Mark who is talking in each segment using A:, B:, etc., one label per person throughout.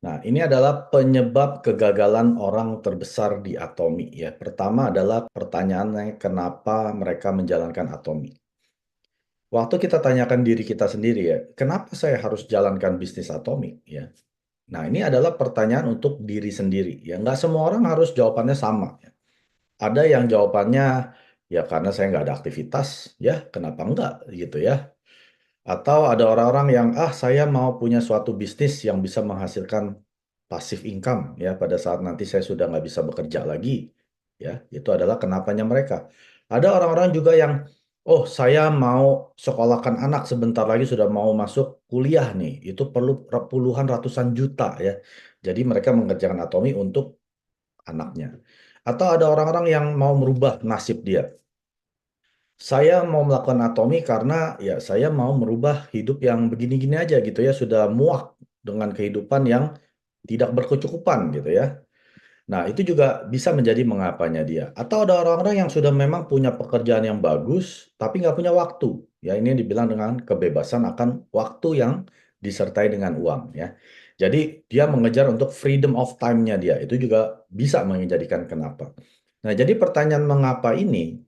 A: Nah, ini adalah penyebab kegagalan orang terbesar di Atomi ya. Pertama adalah pertanyaannya kenapa mereka menjalankan Atomi. Waktu kita tanyakan diri kita sendiri ya, kenapa saya harus jalankan bisnis Atomi ya? Nah, ini adalah pertanyaan untuk diri sendiri ya. Nggak semua orang harus jawabannya sama ya. Ada yang jawabannya ya karena saya nggak ada aktivitas ya, kenapa enggak gitu ya. Atau ada orang-orang yang, saya mau punya suatu bisnis yang bisa menghasilkan passive income ya pada saat nanti saya sudah nggak bisa bekerja lagi. Ya, itu adalah kenapanya mereka. Ada orang-orang juga yang, oh saya mau sekolahkan anak sebentar lagi sudah mau masuk kuliah nih. Itu perlu puluhan ratusan juta ya. Jadi mereka mengerjakan atomi untuk anaknya. Atau ada orang-orang yang mau merubah nasib dia. Saya mau melakukan atomi karena ya saya mau merubah hidup yang begini-gini aja gitu ya, sudah muak dengan kehidupan yang tidak berkecukupan gitu ya. Nah, itu juga bisa menjadi mengapanya dia. Atau ada orang-orang yang sudah memang punya pekerjaan yang bagus, tapi nggak punya waktu. Ya, ini yang dibilang dengan kebebasan akan waktu yang disertai dengan uang ya. Jadi dia mengejar untuk freedom of time-nya dia. Itu juga bisa menjadikan kenapa. Nah, jadi pertanyaan mengapa ini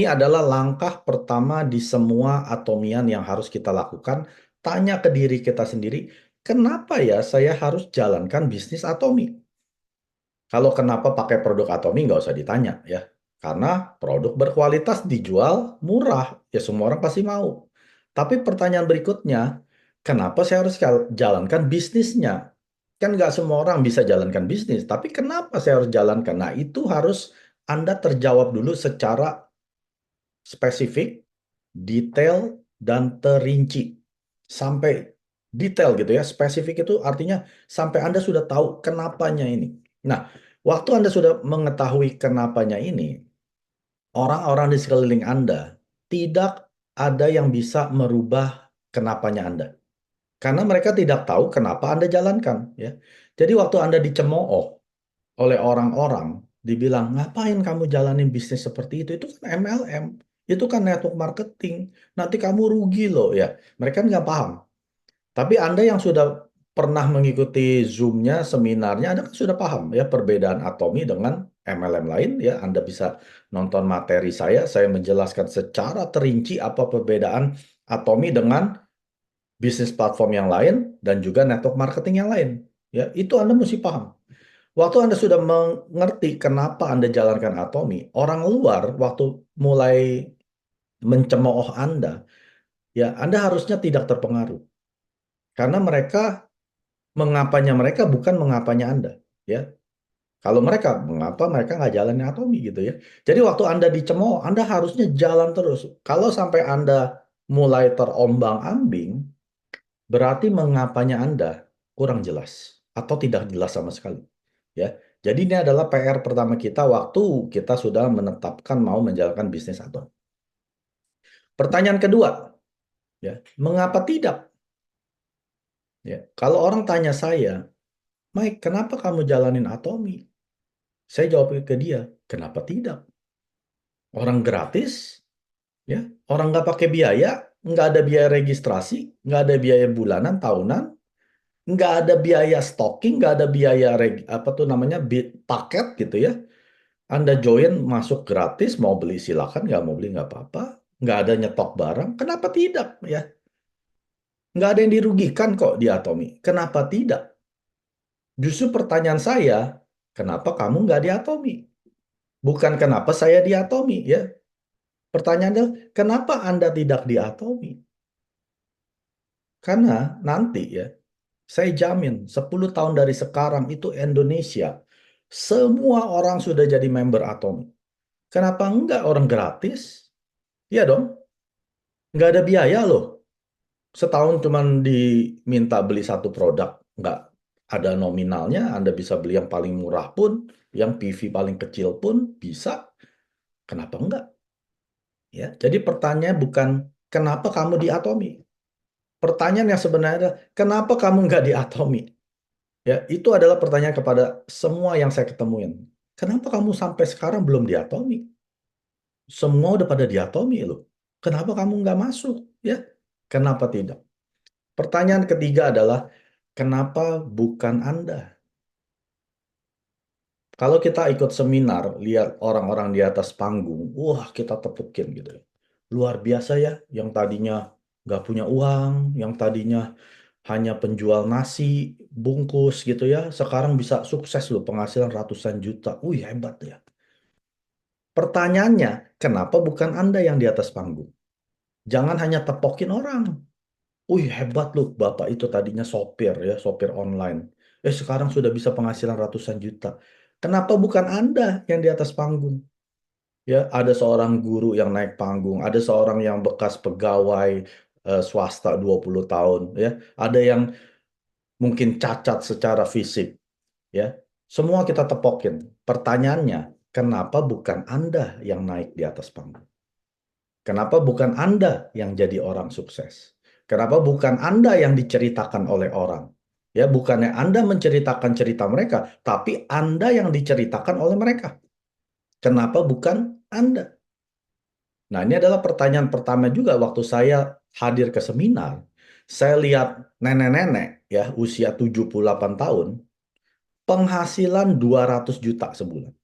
A: adalah langkah pertama di semua atomian yang harus kita lakukan. Tanya ke diri kita sendiri, kenapa ya saya harus jalankan bisnis atomi? Kalau kenapa pakai produk atomi nggak usah ditanya ya. Karena produk berkualitas dijual murah, ya semua orang pasti mau. Tapi pertanyaan berikutnya, kenapa saya harus jalankan bisnisnya? Kan nggak semua orang bisa jalankan bisnis, tapi kenapa saya harus jalankan? Nah, itu harus Anda terjawab dulu secara spesifik, detail, dan terinci. Sampai detail gitu ya. Spesifik itu artinya sampai Anda sudah tahu kenapanya ini. Nah, waktu Anda sudah mengetahui kenapanya ini, orang-orang di sekeliling Anda tidak ada yang bisa merubah kenapanya Anda. Karena mereka tidak tahu kenapa Anda jalankan. Ya. Jadi waktu Anda dicemooh oleh orang-orang, dibilang, ngapain kamu jalanin bisnis seperti itu kan MLM, itu kan network marketing, nanti kamu rugi loh ya. Mereka nggak paham. Tapi Anda yang sudah pernah mengikuti Zoom-nya, seminarnya, Anda kan sudah paham ya perbedaan Atomi dengan MLM lain ya. Anda bisa nonton materi saya menjelaskan secara terinci apa perbedaan Atomi dengan bisnis platform yang lain dan juga network marketing yang lain. Ya, itu Anda mesti paham. Waktu Anda sudah mengerti kenapa Anda jalankan Atomi, orang luar waktu mulai mencemooh Anda, ya Anda harusnya tidak terpengaruh. Karena mengapanya mereka bukan mengapanya Anda. Ya, kalau mengapa mereka nggak jalanin Atomi gitu ya. Jadi waktu Anda dicemooh, Anda harusnya jalan terus. Kalau sampai Anda mulai terombang-ambing, berarti mengapanya Anda kurang jelas atau tidak jelas sama sekali. Ya. Jadi ini adalah PR pertama kita waktu kita sudah menetapkan mau menjalankan bisnis atau. Pertanyaan kedua, ya, mengapa tidak? Ya, kalau orang tanya saya, Mike, kenapa kamu jalanin Atomi? Saya jawab ke dia, kenapa tidak? Orang gratis, ya, orang nggak pakai biaya, nggak ada biaya registrasi, nggak ada biaya bulanan, tahunan, nggak ada biaya stocking, nggak ada biaya apa tuh namanya paket gitu ya. Anda join masuk gratis, mau beli silakan, nggak mau beli nggak apa-apa. Nggak ada nyetok barang, kenapa tidak ya? Nggak ada yang dirugikan kok di Atomi. Kenapa tidak? Justru pertanyaan saya, kenapa kamu nggak di Atomi? Bukan kenapa saya di Atomi ya. Pertanyaannya, kenapa Anda tidak di Atomi? Karena nanti ya, saya jamin 10 tahun dari sekarang itu Indonesia, semua orang sudah jadi member Atomi. Kenapa enggak orang gratis? Iya dong, nggak ada biaya loh. Setahun cuman diminta beli satu produk, nggak ada nominalnya, Anda bisa beli yang paling murah pun, yang PV paling kecil pun bisa. Kenapa enggak? Ya, jadi pertanyaannya bukan kenapa kamu di Atomi. Pertanyaan yang sebenarnya adalah kenapa kamu nggak di Atomi? Ya, itu adalah pertanyaan kepada semua yang saya ketemuin. Kenapa kamu sampai sekarang belum di Atomi? Semua udah pada di Atomi loh. Kenapa kamu nggak masuk? Ya, kenapa tidak? Pertanyaan ketiga adalah Kenapa bukan Anda? Kalau kita ikut seminar, lihat orang-orang di atas panggung, wah kita tepukin gitu. Luar biasa ya, yang tadinya nggak punya uang, yang tadinya hanya penjual nasi bungkus gitu ya, sekarang bisa sukses loh, penghasilan ratusan juta. Wih, hebat ya. Pertanyaannya, kenapa bukan Anda yang di atas panggung? Jangan hanya tepokin orang. Wih, hebat loh, Bapak itu tadinya sopir ya, sopir online. Sekarang sudah bisa penghasilan ratusan juta. Kenapa bukan Anda yang di atas panggung? Ya, ada seorang guru yang naik panggung, ada seorang yang bekas pegawai swasta 20 tahun ya. Ada yang mungkin cacat secara fisik ya. Semua kita tepokin. Pertanyaannya, kenapa bukan Anda yang naik di atas panggung? Kenapa bukan Anda yang jadi orang sukses? Kenapa bukan Anda yang diceritakan oleh orang? Ya, bukannya Anda menceritakan cerita mereka, tapi Anda yang diceritakan oleh mereka. Kenapa bukan Anda? Nah, ini adalah pertanyaan pertama juga waktu saya hadir ke seminar. Saya lihat nenek-nenek ya, usia 78 tahun, penghasilan 200 juta sebulan.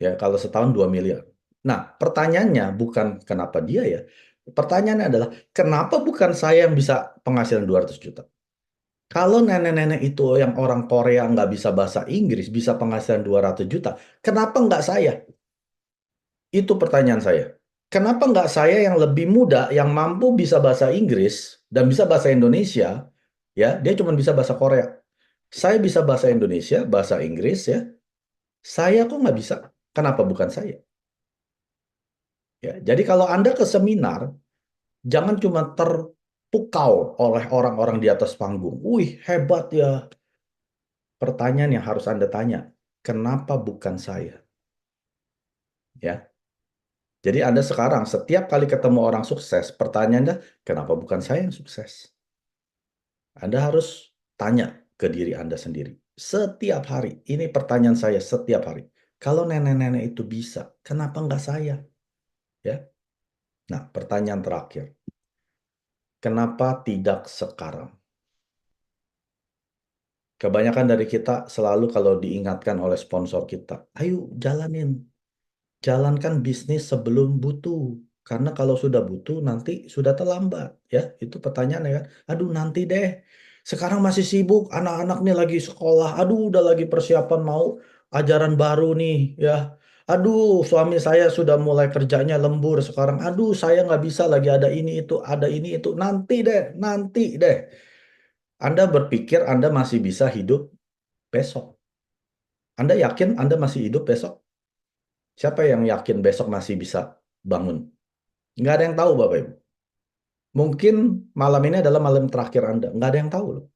A: Ya, kalau setahun 2 miliar. Nah, pertanyaannya bukan kenapa dia ya. Pertanyaannya adalah kenapa bukan saya yang bisa penghasilan 200 juta? Kalau nenek-nenek itu yang orang Korea nggak bisa bahasa Inggris, bisa penghasilan 200 juta, kenapa nggak saya? Itu pertanyaan saya. Kenapa nggak saya yang lebih muda, yang mampu bisa bahasa Inggris dan bisa bahasa Indonesia, ya, dia cuma bisa bahasa Korea. Saya bisa bahasa Indonesia, bahasa Inggris, ya. Saya kok nggak bisa? Kenapa bukan saya? Ya, jadi kalau Anda ke seminar, jangan cuma terpukau oleh orang-orang di atas panggung. Wih, hebat ya. Pertanyaan yang harus Anda tanya, kenapa bukan saya? Ya. Jadi Anda sekarang setiap kali ketemu orang sukses, pertanyaannya, kenapa bukan saya yang sukses? Anda harus tanya ke diri Anda sendiri. Setiap hari, ini pertanyaan saya setiap hari. Kalau nenek-nenek itu bisa, kenapa nggak saya? Ya. Nah, pertanyaan terakhir. Kenapa tidak sekarang? Kebanyakan dari kita selalu kalau diingatkan oleh sponsor kita, ayo jalanin. Jalankan bisnis sebelum butuh. Karena kalau sudah butuh nanti sudah terlambat. Ya, itu pertanyaan ya kan. Aduh nanti deh. Sekarang masih sibuk. Anak-anak nih lagi sekolah. Aduh udah lagi persiapan mau ajaran baru nih. Ya. Aduh suami saya sudah mulai kerjanya lembur sekarang. Aduh saya nggak bisa lagi ada ini itu. Ada ini itu. Nanti deh. Nanti deh. Anda berpikir Anda masih bisa hidup besok. Anda yakin Anda masih hidup besok? Siapa yang yakin besok masih bisa bangun? Nggak ada yang tahu, Bapak Ibu. Mungkin malam ini adalah malam terakhir Anda. Nggak ada yang tahu loh.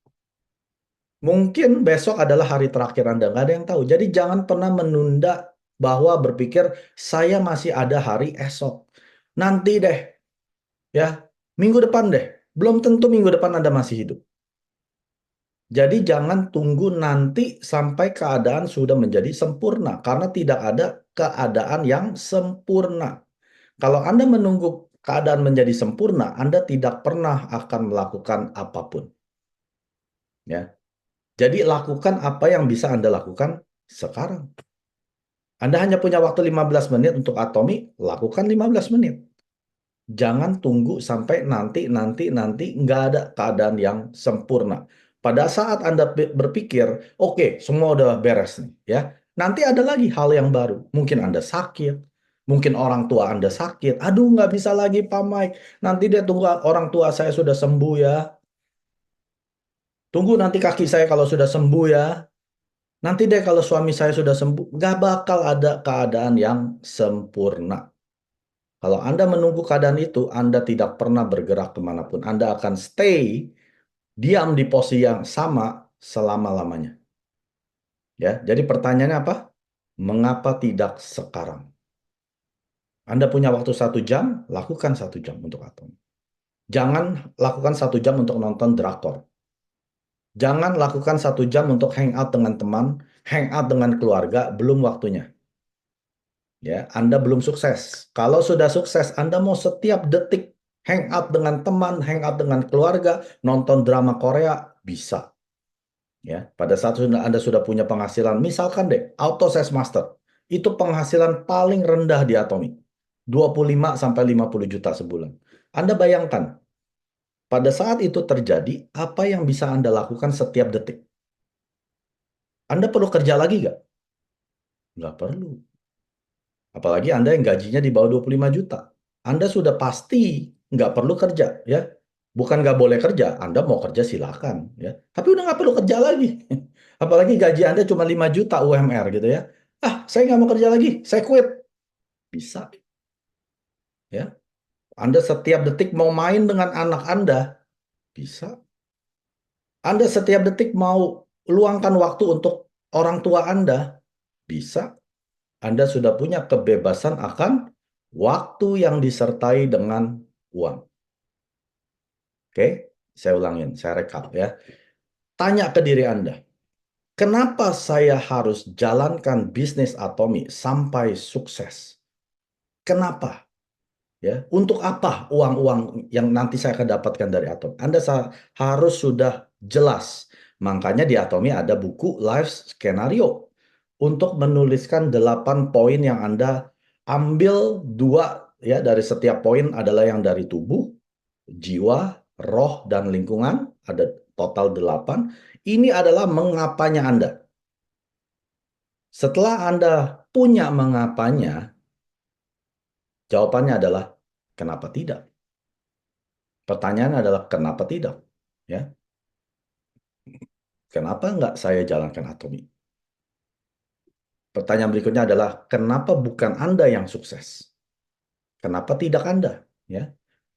A: Mungkin besok adalah hari terakhir Anda. Nggak ada yang tahu. Jadi jangan pernah menunda bahwa berpikir saya masih ada hari esok. Nanti deh, ya. Minggu depan deh. Belum tentu minggu depan Anda masih hidup. Jadi jangan tunggu nanti sampai keadaan sudah menjadi sempurna. Karena tidak ada keadaan yang sempurna. Kalau Anda menunggu keadaan menjadi sempurna, Anda tidak pernah akan melakukan apapun. Ya. Jadi lakukan apa yang bisa Anda lakukan sekarang. Anda hanya punya waktu 15 menit untuk atomi, lakukan 15 menit. Jangan tunggu sampai nanti nggak ada keadaan yang sempurna. Pada saat Anda berpikir, oke, semua udah beres nih, ya. Nanti ada lagi hal yang baru. Mungkin Anda sakit, mungkin orang tua Anda sakit. Aduh, nggak bisa lagi Pak Mike. Nanti dia tunggu orang tua saya sudah sembuh ya. Tunggu nanti kaki saya kalau sudah sembuh ya. Nanti deh kalau suami saya sudah sembuh. Nggak bakal ada keadaan yang sempurna. Kalau Anda menunggu keadaan itu, Anda tidak pernah bergerak kemanapun. Anda akan stay, diam di posisi yang sama selama-lamanya. Ya, jadi pertanyaannya apa? Mengapa tidak sekarang? Anda punya waktu 1 jam, lakukan 1 jam untuk atom. Jangan lakukan 1 jam untuk nonton drakor. Jangan lakukan 1 jam untuk hangout dengan teman, hangout dengan keluarga, belum waktunya. Ya, Anda belum sukses. Kalau sudah sukses, Anda mau setiap detik hangout dengan teman, hangout dengan keluarga, nonton drama Korea, Bisa. Ya, pada saat Anda sudah punya penghasilan, misalkan deh, Auto Sales Master, itu penghasilan paling rendah di Atomic, 25 sampai 50 juta sebulan. Anda bayangkan, pada saat itu terjadi, apa yang bisa Anda lakukan setiap detik? Anda perlu kerja lagi nggak? Nggak perlu. Apalagi Anda yang gajinya di bawah 25 juta. Anda sudah pasti nggak perlu kerja, ya. Bukan nggak boleh kerja, Anda mau kerja silakan, ya. Tapi udah nggak perlu kerja lagi. Apalagi gaji Anda cuma 5 juta UMR gitu ya. Ah, saya nggak mau kerja lagi, saya quit. Bisa, ya. Anda setiap detik mau main dengan anak Anda, bisa. Anda setiap detik mau luangkan waktu untuk orang tua Anda, bisa. Anda sudah punya kebebasan akan waktu yang disertai dengan uang. Oke, saya ulangin, saya rekap ya. Tanya ke diri Anda, kenapa saya harus jalankan bisnis Atomi sampai sukses? Kenapa? Ya, untuk apa uang-uang yang nanti saya akan dapatkan dari Atomi? Anda harus sudah jelas. Makanya di Atomi ada buku Life Scenario untuk menuliskan 8 poin yang Anda ambil 2 ya dari setiap poin adalah yang dari tubuh, jiwa, roh, dan lingkungan. Ada total 8. Ini adalah mengapanya Anda. Setelah Anda punya mengapanya, jawabannya adalah kenapa tidak? Pertanyaan adalah kenapa tidak? Ya, kenapa nggak saya jalankan Atomi? Pertanyaan berikutnya adalah kenapa bukan Anda yang sukses? Kenapa tidak Anda? Ya.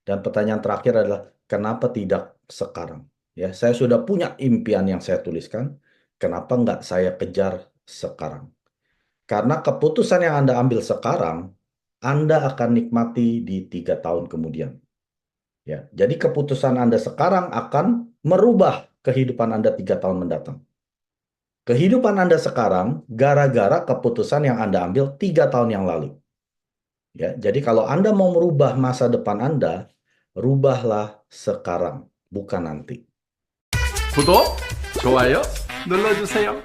A: Dan pertanyaan terakhir adalah kenapa tidak sekarang? Ya, saya sudah punya impian yang saya tuliskan. Kenapa nggak saya kejar sekarang? Karena keputusan yang Anda ambil sekarang, Anda akan nikmati di 3 tahun kemudian. Ya, jadi keputusan Anda sekarang akan merubah kehidupan Anda 3 tahun mendatang. Kehidupan Anda sekarang gara-gara keputusan yang Anda ambil 3 tahun yang lalu. Ya, jadi kalau Anda mau merubah masa depan Anda, rubahlah sekarang, bukan nanti.
B: 구독, 좋아요 눌러주세요.